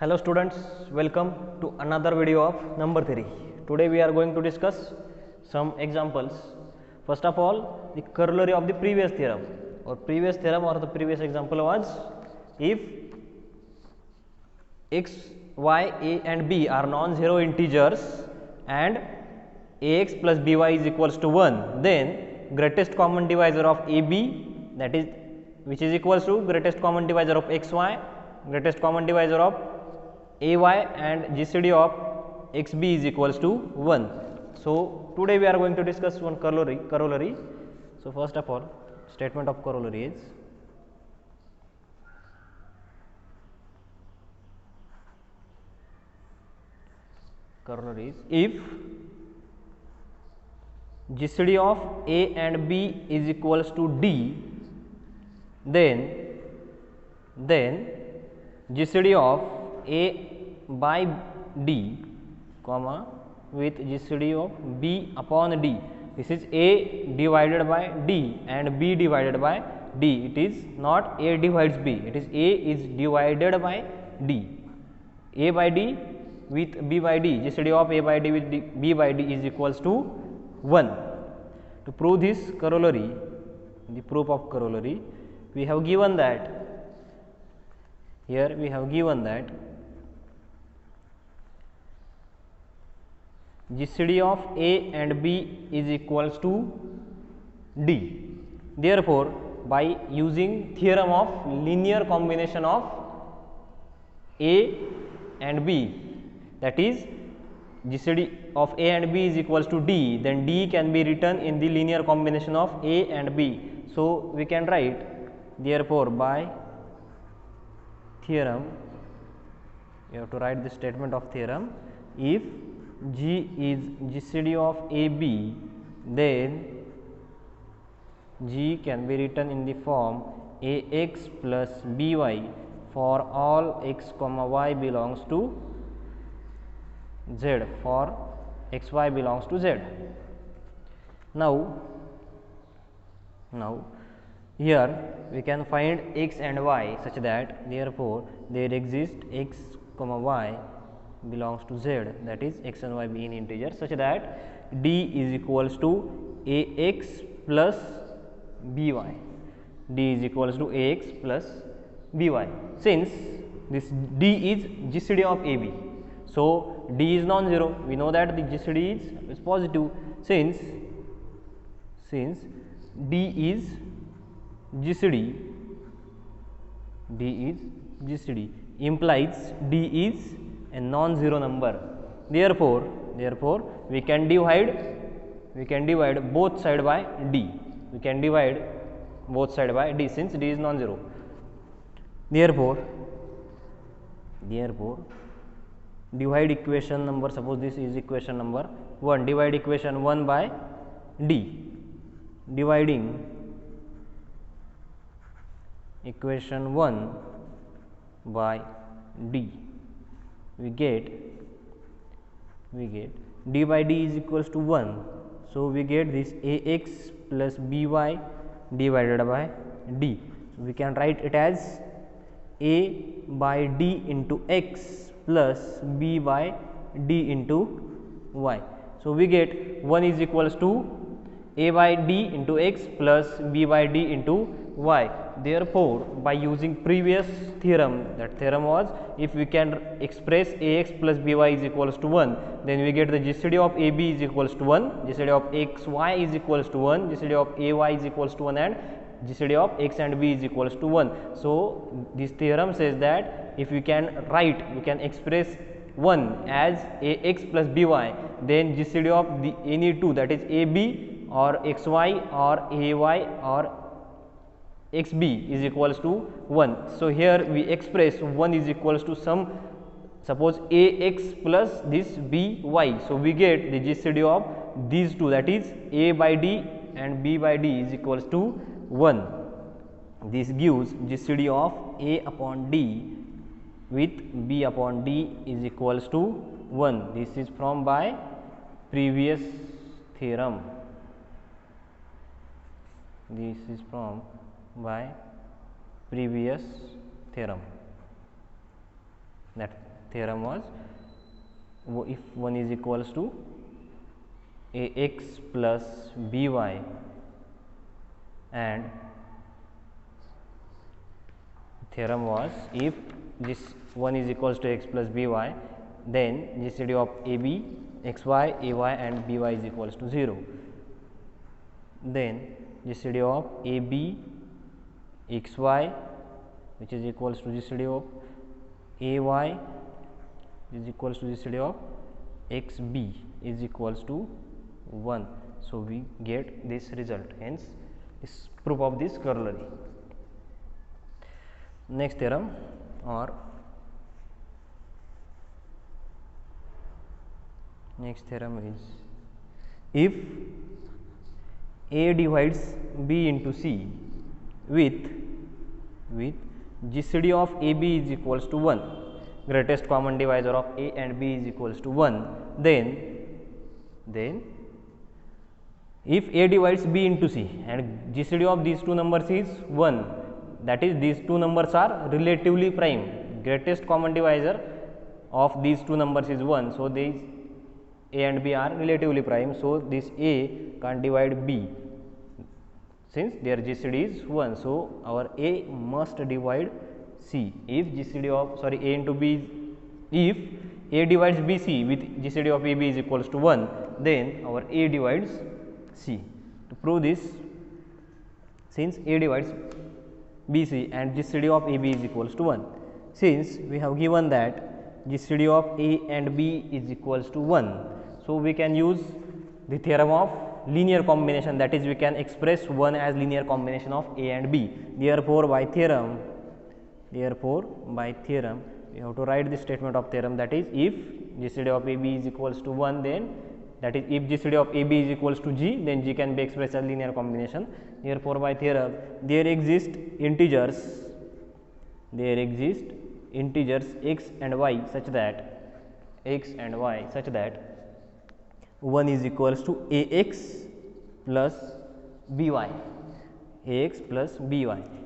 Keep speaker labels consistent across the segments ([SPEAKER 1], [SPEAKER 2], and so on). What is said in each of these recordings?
[SPEAKER 1] Hello students, welcome to another video of number theory. Today we are going to discuss some examples. First of all, the corollary of the previous theorem. Or previous theorem or the previous example was, if x, y, a and b are non-zero integers and ax plus by is equals to 1, then greatest common divisor of ab, that is which is equals to greatest common divisor of xy, greatest common divisor of ay and GCD of xb is equals to 1. So today we are going to discuss one corollary. So first of all, statement of corollary is, if GCD of a and b is equals to d, then GCD of a by d, comma, with GCD of b upon d. This is a divided by d and b divided by d. It is not a divides b, it is a is divided by d. A by d with b by d, GCD of a by d with b by d is equals to 1. To prove this corollary, the proof of corollary, we have given that, here we have given that GCD of a and b is equals to d. Therefore, by using theorem of linear combination of a and b, that is GCD of a and b is equals to d, then d can be written in the linear combination of a and b. So we can write, therefore by theorem, you have to write the statement of theorem, if G is GCD of AB, then G can be written in the form AX plus BY for all x comma y belongs to Z, for xy belongs to Z. Now here we can find x and y such that, therefore there exist x comma y belongs to Z, that is x and y being integers, such that d is equals to ax plus by, d is equals to ax plus by. Since this d is GCD of AB, so d is non-zero, we know that the GCD is positive. Since d is GCD implies d is a non-zero number. Therefore we can divide both side by d. We can divide both side by d since d is non-zero. Therefore divide equation number, suppose this is equation number 1, divide equation 1 by d. Dividing equation 1 by d, we get d by d is equals to 1. So we get this ax plus by divided by d. So we can write it as a by d into x plus b by d into y. So we get 1 is equals to a by d into x plus b by d into y. Therefore, by using previous theorem, that theorem was, if we can express ax plus by is equals to 1, then we get the GCD of ab is equals to 1, GCD of xy is equals to 1, GCD of ay is equals to 1, and GCD of x and b is equals to 1. So this theorem says that if we can express 1 as ax plus by, then GCD of the any two, that is ab or xy or ay or xb is equals to 1. So here we express 1 is equals to some, suppose ax plus this by. So we get the GCD of these two, that is a by d and b by d is equals to 1. This gives GCD of a upon d with b upon d is equals to 1. This is from by previous theorem. This is from by previous theorem. That theorem was, if 1 is equals to ax plus by, and theorem was, if this 1 is equals to x plus by, then GCD of AB, xy, ay and by is equals to 0. Then GCD of AB xy, which is equals to GCD of ay is equals to GCD of xb is equals to 1. So, we get this result, hence this proof of this corollary. Next theorem, or next theorem is, if A divides B into C with GCD of AB is equals to 1, greatest common divisor of A and B is equals to 1, then if A divides B into C and GCD of these two numbers is 1, that is these two numbers are relatively prime, greatest common divisor of these two numbers is 1. So, these A and B are relatively prime. So, this A can't divide B since their GCD is 1. So, our A must divide C. If GCD of A into B, if A divides BC with GCD of AB is equals to 1, then our A divides C. To prove this, since A divides BC and GCD of AB is equals to 1, since we have given that GCD of A and B is equals to 1, so we can use the theorem of linear combination, that is we can express 1 as linear combination of A and B. Therefore, by theorem we have to write the statement of theorem, that is if GCD of AB is equals to 1, then that is if GCD of AB is equals to G, then G can be expressed as linear combination. Therefore, by theorem there exist integers x and y such that 1 is equals to ax plus by.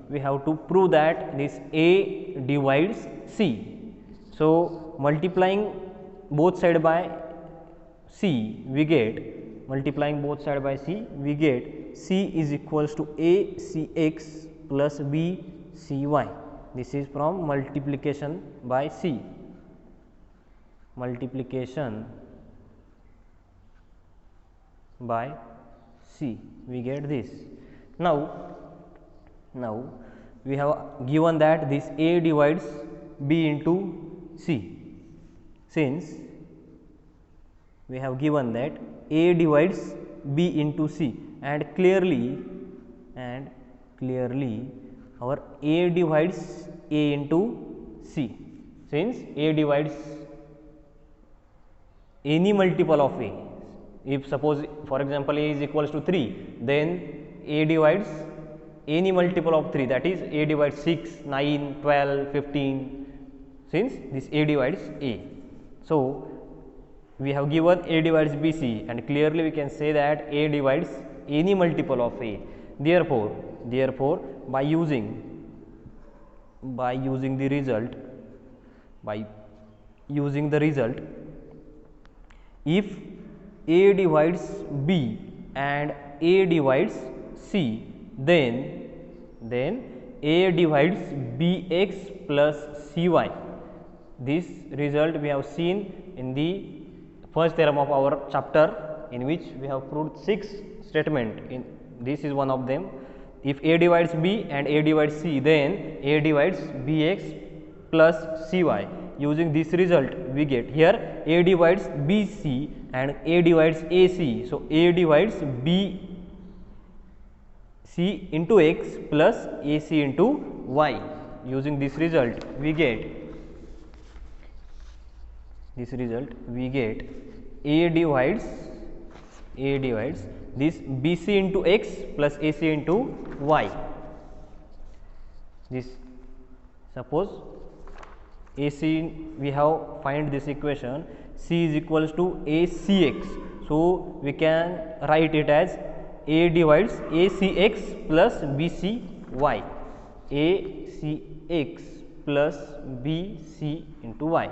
[SPEAKER 1] We have to prove that this A divides C. So, multiplying both side by C, we get C is equals to A Cx plus B Cy. This is from multiplication by C. We get this. Now we have given that this A divides B into C. Since we have given that A divides B into C, and clearly our A divides A into C. Since A divides any multiple of A, if suppose for example A is equals to 3, then A divides any multiple of 3, that is A divides 6, 9, 12, 15, since this A divides A. So, we have given A divides BC, and clearly we can say that A divides any multiple of A. Therefore, by using the result, if A divides B and A divides C, then A divides Bx plus Cy. This result we have seen in the first theorem of our chapter, in which we have proved 6 statement. This is one of them. If A divides B and A divides C, then A divides Bx plus Cy. Using this result, we get here A divides BC and A divides AC. So, A divides BC into X plus AC into Y. Using this result, we get A divides this BC into X plus AC into Y. This, suppose AC, we have find this equation, C is equals to ACX. So, we can write it as A divides ACX plus BCY. ACX plus bc into y.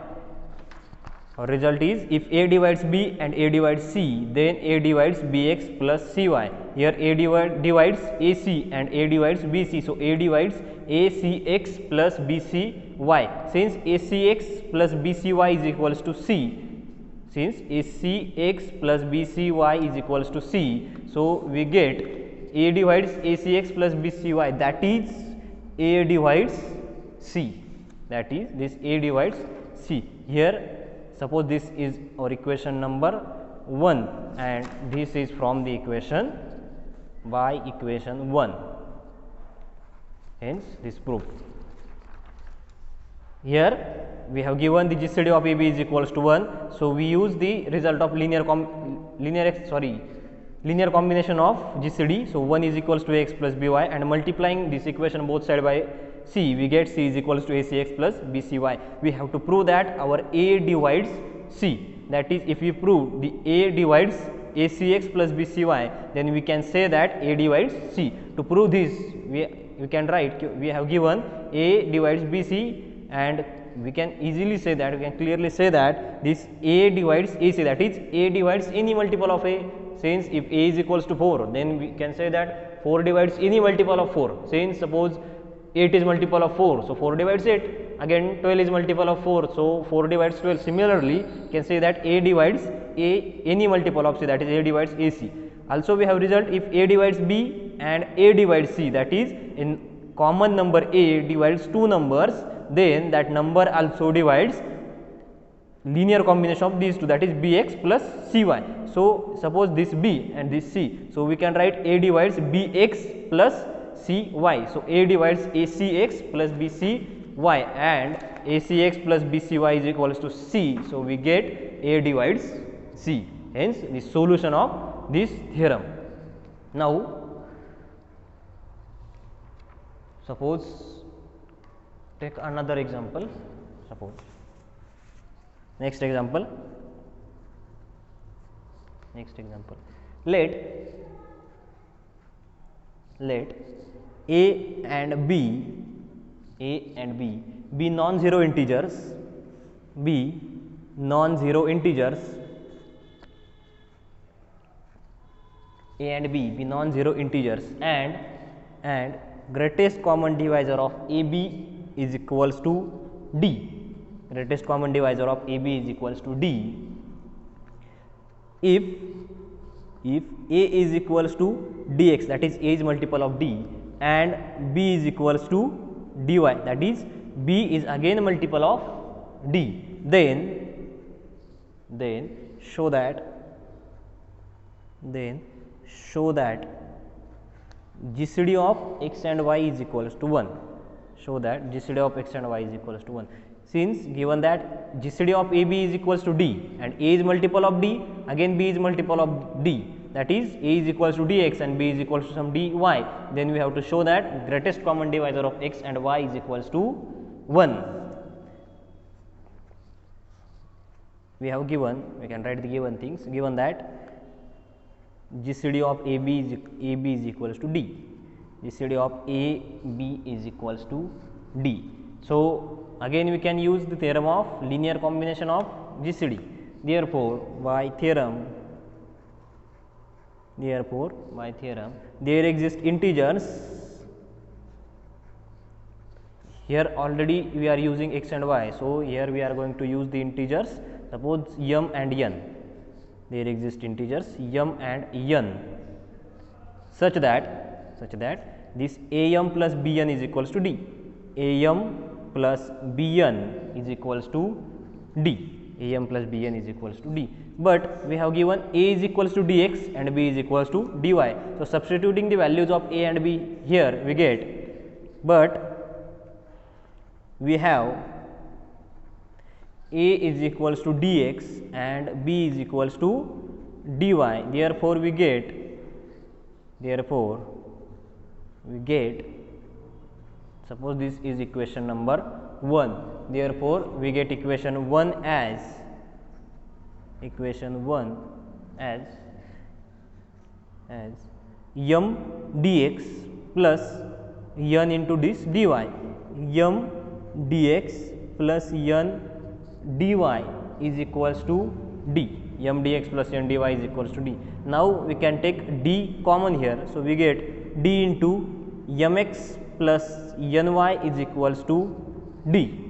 [SPEAKER 1] Our result is if a divides b and a divides c, then a divides bx plus cy. Here a divides ac and a divides bc, so a divides acx plus bcy. Since acx plus bcy is equals to c, since acx plus bcy is equals to c, so we get a divides acx plus bcy, that is a divides c, that is this a divides c. Here suppose this is our equation number 1 and this is from the equation by equation 1, hence this proof. Here we have given the GCD of AB is equals to 1, so we use the result of linear combination of GCD. So 1 is equals to ax plus by, and multiplying this equation both side by c, we get c is equals to acx plus bcy. We have to prove that our a divides c, that is if we prove the a divides acx plus bcy, then we can say that a divides c. To prove this, we can write, we have given a divides bc, and we can easily say that, we can clearly say that this a divides ac, that is a divides any multiple of a. Since if a is equals to 4, then we can say that 4 divides any multiple of 4. Since suppose 8 is multiple of 4, so 4 divides 8, again 12 is multiple of 4, so 4 divides 12. Similarly, you can say that a divides any multiple of c, that is a divides ac. Also we have result if a divides b and a divides c, that is in common number a divides two numbers, then that number also divides linear combination of these two, that is bx plus cy. So suppose this b and this c, so we can write a divides bx plus cy. So a divides acx plus bcy, and acx plus bcy is equals to c, so we get a divides c, hence the solution of this theorem. Now suppose take another example. Suppose next example, let a and b be non-zero integers, a and b be non-zero integers, and greatest common divisor of ab is equals to d. Greatest common divisor of AB is equals to D. If A is equals to dx, that is A is multiple of D, and B is equals to dy, that is B is again multiple of D, then show that GCD of x and y is equals to 1. Show that GCD of x and y is equals to 1. Since given that GCD of AB is equals to D and A is multiple of D, again B is multiple of D, that is A is equals to dx and B is equals to some dy, then we have to show that greatest common divisor of x and y is equals to 1. We have given, we can write the given things, given that GCD of AB is equals to D, GCD of AB is equals to D. So again we can use the theorem of linear combination of GCD. Therefore by theorem there exist integers. Here already we are using x and y, so here we are going to use the integers. Suppose m and n, there exist integers m and n, such that this am plus bn is equals to d, am plus bn is equals to d, am plus bn is equals to d. But we have given a is equals to dx and b is equals to dy. So substituting the values of a and b here we get, but we have a is equals to dx and b is equals to dy. Therefore we get suppose this is equation number 1. Therefore we get equation 1 as m dx plus n into this dy, m dx plus n dy is equals to d. M dx plus n dy is equals to d. Now we can take d common here, so we get d into mx plus ny is equals to d.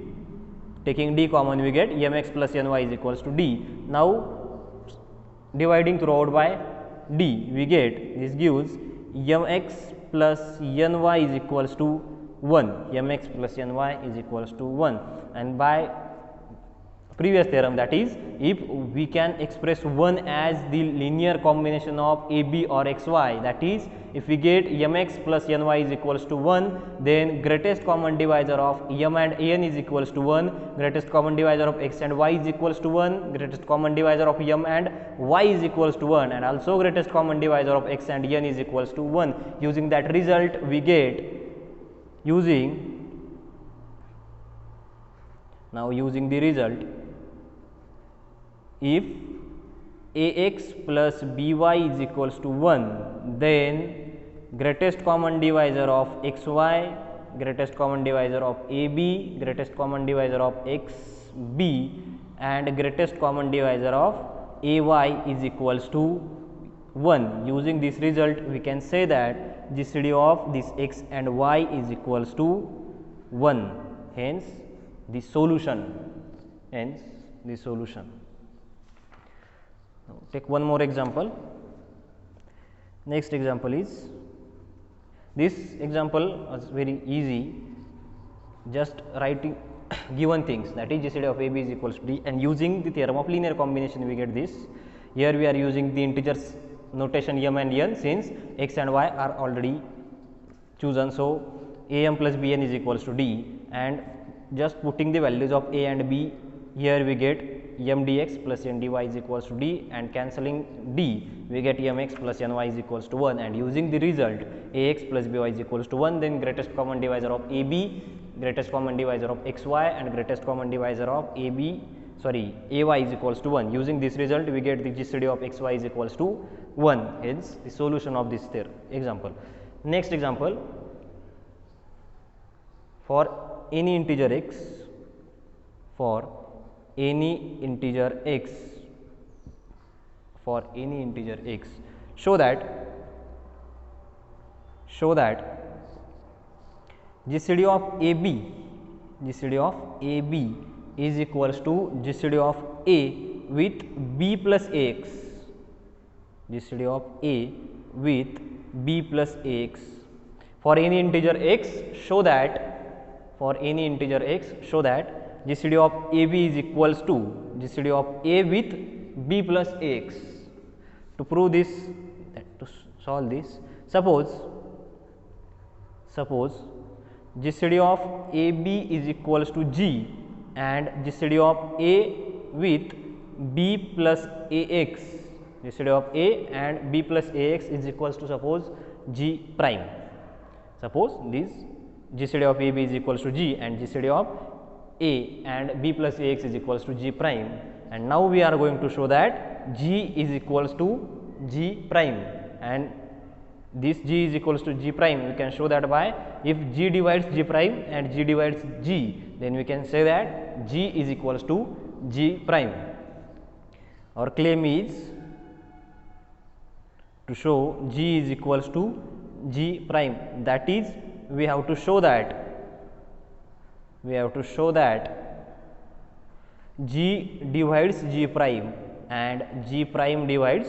[SPEAKER 1] Taking d common, we get mx plus ny is equals to d. Now dividing throughout by d, we get, this gives mx plus ny is equals to 1. Mx plus ny is equals to 1, and by previous theorem, that is, if we can express 1 as the linear combination of AB or XY, that is, if we get mx plus ny is equals to 1, then greatest common divisor of m and n is equals to 1, greatest common divisor of x and y is equals to 1, greatest common divisor of m and y is equals to 1, and also greatest common divisor of x and n is equals to 1. Using that result, we get, using the result, if ax plus by is equals to 1, then greatest common divisor of xy, greatest common divisor of ab, greatest common divisor of xb, and greatest common divisor of ay is equals to 1. Using this result, we can say that GCD of this x and y is equals to 1. Hence the solution. Take one more example. Next example is, this example was very easy, just writing given things, that is GCD of AB is equals to D, and using the theorem of linear combination we get this. Here we are using the integers notation m and n, since x and y are already chosen. So am plus bn is equals to d, and just putting the values of a and b, here we get m dx plus n dy is equals to d, and cancelling d, we get mx plus ny is equals to 1, and using the result ax plus by is equals to 1, then greatest common divisor of ab, greatest common divisor of xy, and greatest common divisor of ay is equals to 1. Using this result, we get the GCD of xy is equals to 1. Hence the solution of this example. Next example, for any integer x, show that GCD of AB is equals to GCD of A with B plus AX. GCD of A with B plus AX. For any integer x, show that GCD of AB is equals to GCD of A with B plus AX. To prove this, to solve this, suppose GCD of AB is equals to G, and GCD of A with B plus AX, GCD of A and B plus AX is equals to, suppose, G prime. Suppose this GCD of AB is equals to G, and GCD of A and B plus AX is equals to G prime, and now we are going to show that G is equals to G prime, and this G is equals to G prime, we can show that by, if G divides G prime and G divides G, then we can say that G is equals to G prime. Our claim is to show G is equals to G prime, that is, we have to show that G divides G prime and G prime divides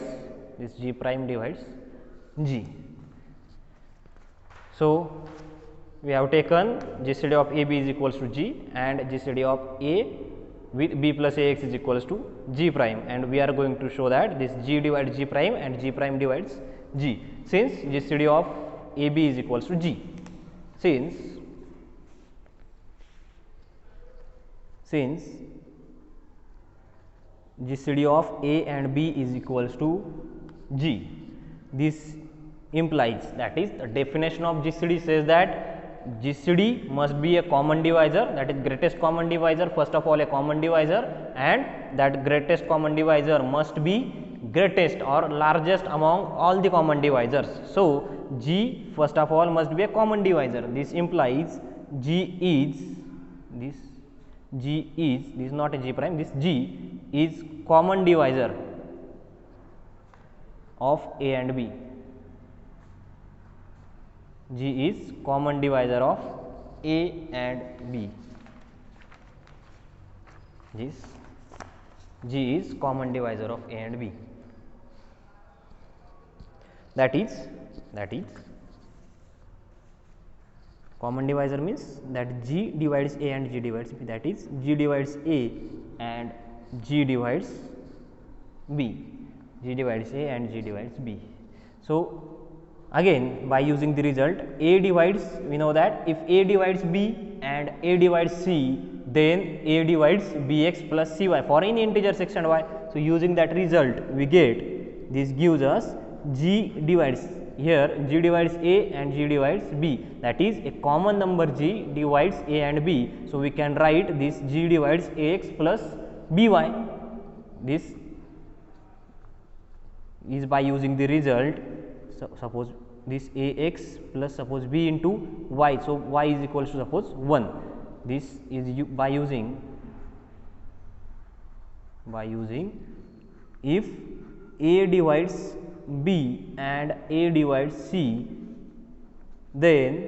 [SPEAKER 1] G. So we have taken GCD of AB is equals to G, and GCD of A with B plus AX is equals to G prime, and we are going to show that this G divides G prime and G prime divides G, since GCD of AB is equals to G. Since GCD of A and B is equals to G, this implies, that is, the definition of GCD says that GCD must be a common divisor, that is greatest common divisor, first of all a common divisor, and that greatest common divisor must be greatest or largest among all the common divisors. So G first of all must be a common divisor. This implies G is this g is, this is not a g prime, this g is common divisor of a and b. G is common divisor of a and b. G is common divisor of a and b. That is common divisor means that g divides a and g divides b, that is g divides a and g divides b, g divides a and g divides b. So again, by using the result, a divides, we know that if a divides b and a divides c, then a divides bx plus cy for any integer x and y. So using that result, we get, this gives us g divides, here g divides a and g divides b, that is a common number g divides a and b. So we can write this g divides ax plus by. This is by using the result. So suppose this ax plus suppose b into y, so y is equals to suppose 1. This is by using if a divides b and a divides c, then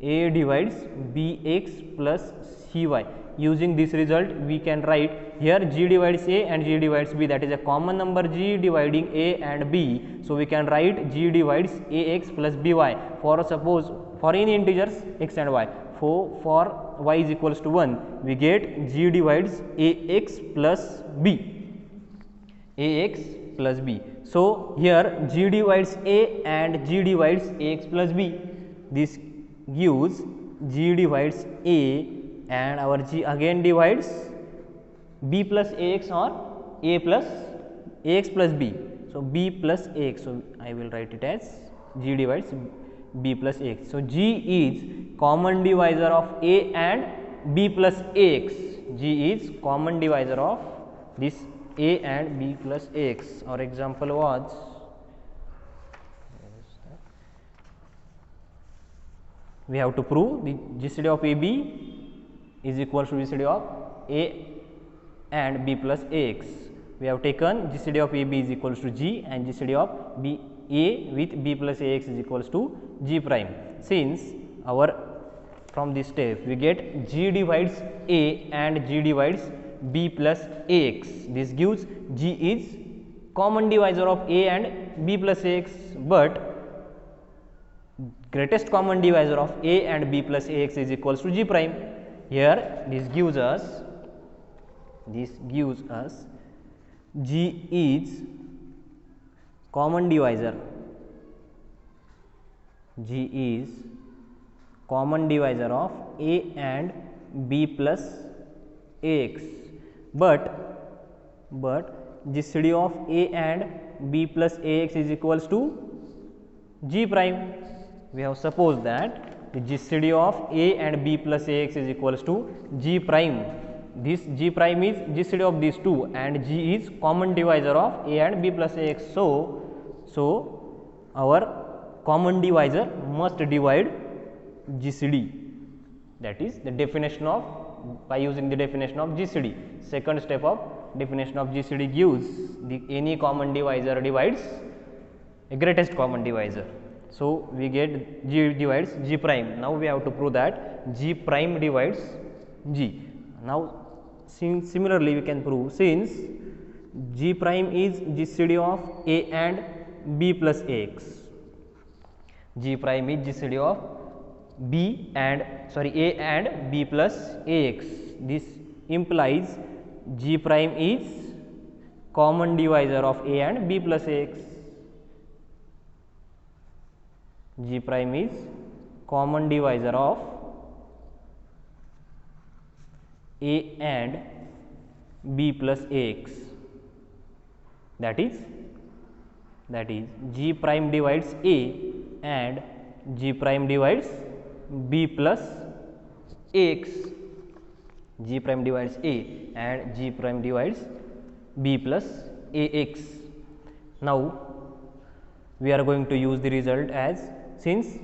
[SPEAKER 1] a divides bx plus cy. Using this result, we can write here g divides a and g divides b, that is a common number g dividing a and b. So we can write g divides ax plus by for suppose for any integers x and y. For y is equals to 1, we get g divides ax plus b, ax plus b. So here g divides a and g divides ax plus b. This gives g divides a and our g again divides b plus ax or a plus ax plus b. So b plus ax, so I will write it as g divides b plus ax. So g is common divisor of a and b plus ax. G is common divisor of this a and b plus ax. Our example was, we have to prove the GCD of AB is equal to GCD of a and b plus ax. We have taken GCD of AB is equals to g and GCD of b a with b plus ax is equals to g prime. Since our from this step we get g divides a and g divides b plus ax. This gives g is common divisor of a and b plus ax, but greatest common divisor of a and b plus ax is equals to g prime. Here this gives us g is common divisor, g is common divisor of a and b plus ax, but GCD of a and b plus ax is equals to g prime. We have supposed that the GCD of a and b plus ax is equals to g prime. This g prime is GCD of these two and g is common divisor of a and b plus ax. So our common divisor must divide GCD. That is the definition of, by using the definition of GCD. Second step of definition of GCD gives the any common divisor divides a greatest common divisor. So we get g divides g prime. Now we have to prove that g prime divides g. Now similarly we can prove, since g prime is GCD of a and b plus ax, g prime is GCD of a and b plus ax. This implies g prime is common divisor of a and b plus ax. G prime is common divisor of a and b plus ax. That is g prime divides a and g prime divides b plus ax. G prime divides a and g prime divides b plus ax. Now we are going to use the result as, since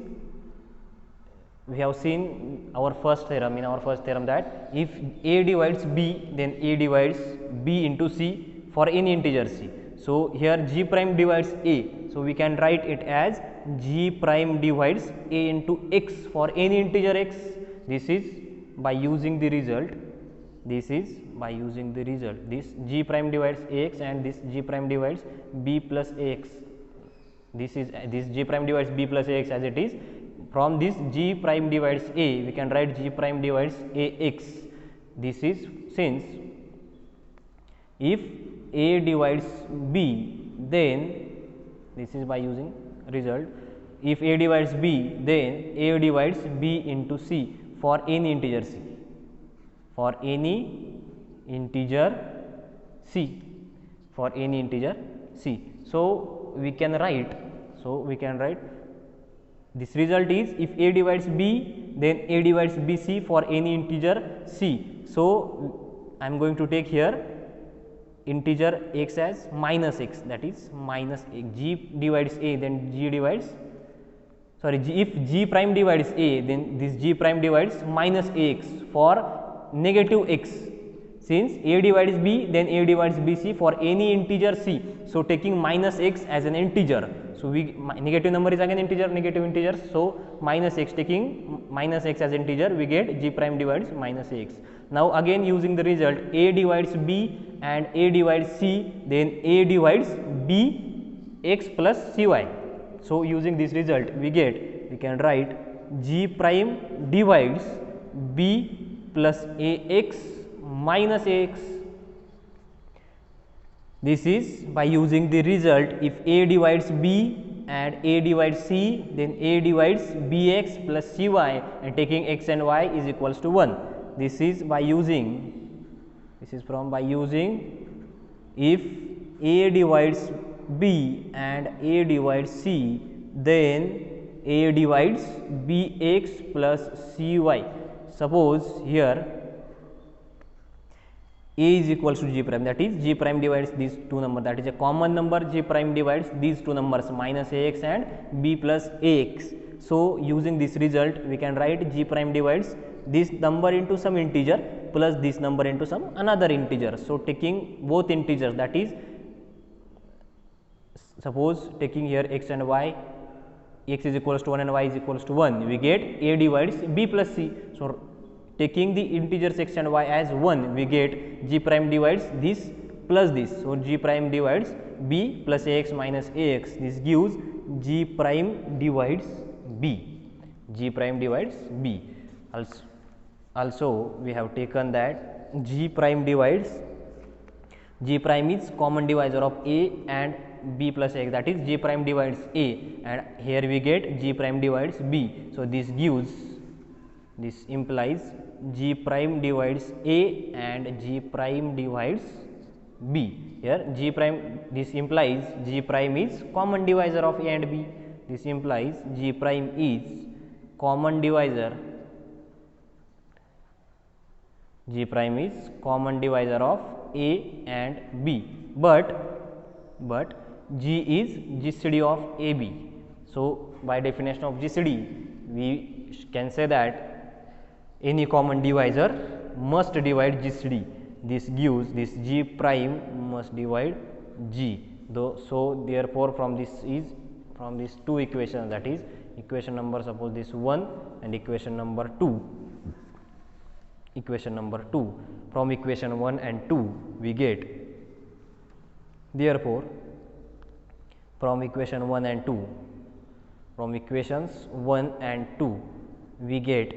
[SPEAKER 1] we have seen our first theorem, in our first theorem, that if A divides B, then A divides B into C for any integer C. So here G prime divides A, so we can write it as G prime divides A into X for any integer X. This is by using the result, this is by using the result, this G prime divides Ax and this G prime divides B plus Ax. This is this G prime divides B plus Ax as it is. From this G prime divides A, we can write G prime divides Ax. This is since if A divides B, then this is by using result, if A divides B, then A divides B into C for any integer C, for any integer C, for any integer C. So we can write, this result is if A divides B, then A divides BC for any integer C. So I am going to take here integer x as minus x, that is minus x. G divides A, then G divides, if G prime divides A, then this G prime divides minus Ax for negative x. Since A divides B, then A divides BC for any integer C. So taking minus x as an integer, so we negative number is again integer, negative integer. So minus x, taking minus x as integer, we get G prime divides minus x. Now again using the result, A divides B and A divides C, then A divides B x plus Cy. So using this result, we can write G prime divides B plus Ax minus Ax. This is by using the result, if A divides B and A divides C, then A divides Bx plus Cy and taking x and y is equals to 1. This is by using, this is from by using, if A divides B and A divides C, then A divides Bx plus Cy. Suppose here A is equals to G prime, that is G prime divides these two numbers, that is a common number. G prime divides these two numbers minus Ax and B plus Ax. So using this result, we can write G prime divides this number into some integer plus this number into some another integer. So taking both integers, that is suppose taking here x and y, x is equals to 1 and y is equals to 1, we get A divides B plus C. So taking the integers x and y as 1, we get G prime divides this plus this. So G prime divides B plus Ax minus Ax. This gives G prime divides B. G prime divides B. Also we have taken that G prime divides, G prime is common divisor of A and B plus X, that is G prime divides A, and here we get G prime divides B. So this gives, this implies G prime divides A and G prime divides B. Here G prime, this implies G prime is common divisor of A and B. This implies G prime is common divisor, G prime is common divisor of A and B, but G is GCD of AB. So by definition of GCD, we can say that any common divisor must divide GCD. This gives this G prime must divide G. So therefore from this is, from these two equations, that is equation number, suppose this 1 and equation number 2. Equation number 2, from equation 1 and 2 we get, therefore from equation 1 and 2, from equations 1 and 2 we get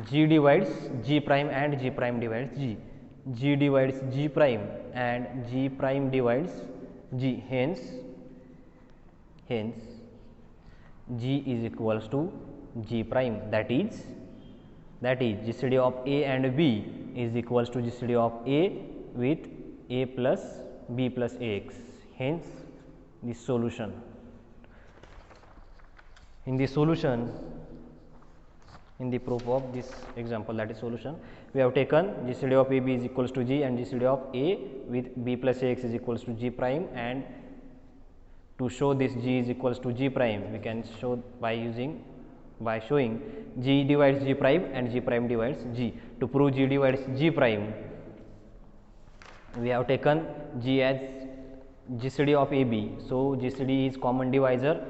[SPEAKER 1] G divides G prime and G prime divides G, G divides G prime and G prime divides G, hence G is equals to G prime, that is GCD of A and B is equals to GCD of A with A plus B plus Ax. Hence this solution. In the solution, in the proof of this example, that is solution, we have taken GCD of AB is equals to G and GCD of A with B plus Ax is equals to G prime and To show this G is equals to G prime, we can show by showing G divides G prime and G prime divides G. To prove G divides G prime, we have taken G as GCD of AB. So GCD is common divisor.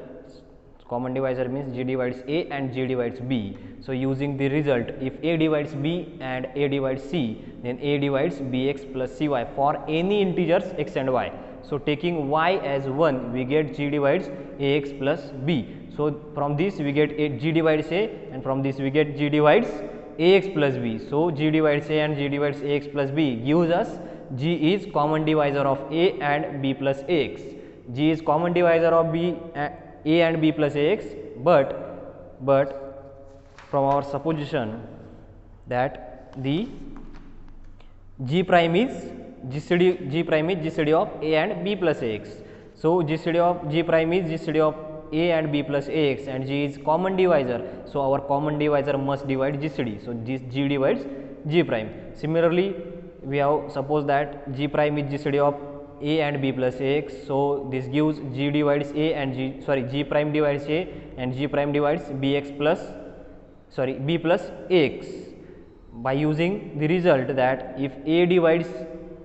[SPEAKER 1] Common divisor means G divides A and G divides B. So using the result, if A divides B and A divides C, then A divides Bx plus Cy for any integers x and y. So taking y as 1, we get G divides Ax plus B. So from this we get G divides A, and from this we get G divides Ax plus B. So G divides A and G divides Ax plus B gives us G is common divisor of A and B plus Ax. G is common divisor of A and B plus Ax, but from our supposition that the G prime is GCD of A and B plus Ax. So GCD of G prime is GCD of A and B plus Ax, and G is common divisor. So our common divisor must divide GCD. So this G divides G prime. Similarly, we have supposed that G prime is GCD of A and B plus Ax. So this gives G divides A and G prime divides A and G prime divides B plus Ax. By using the result that if A divides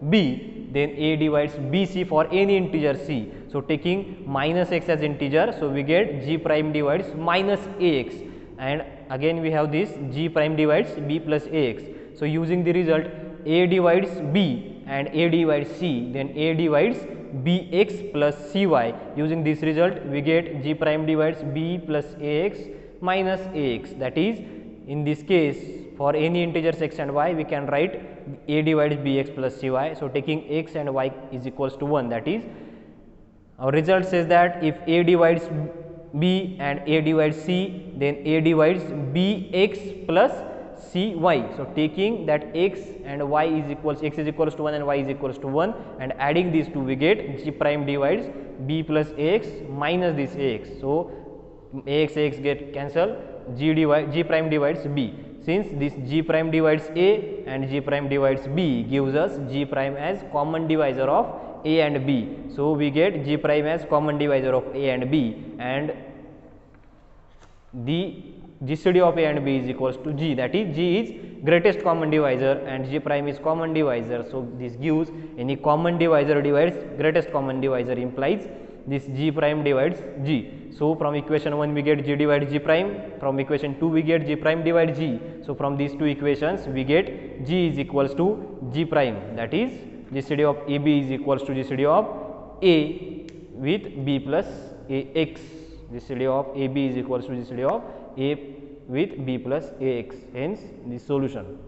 [SPEAKER 1] B, then A divides BC for any integer C. So taking minus x as integer, so we get G prime divides minus Ax, and again we have this G prime divides B plus Ax. So using the result, A divides B and A divides C, then A divides Bx plus Cy. Using this result, we get G prime divides B plus Ax minus Ax. That is, in this case, for any integers x and y, we can write A divides Bx plus Cy. So taking x and y is equals to 1. That is, our result says that if A divides B and A divides C, then A divides Bx plus Cy. So taking that x and y is equals, x is equals to 1 and y is equals to 1, and adding these two, we get G prime divides B plus Ax minus this Ax. So Ax get cancelled, G prime divides B. Since this G prime divides A and G prime divides B gives us G prime as common divisor of A and B. So we get G prime as common divisor of A and B, and the GCD of A and B is equals to G, that is G is greatest common divisor and G prime is common divisor. So this gives any common divisor divides greatest common divisor, implies this G prime divides G. So from equation 1 we get G divides G prime, from equation 2 we get G prime divides G. So from these two equations we get G is equals to G prime, that is GCD of AB is equals to GCD of A with B plus Ax. GCD of AB is equals to GCD of A with B plus Ax, hence the solution.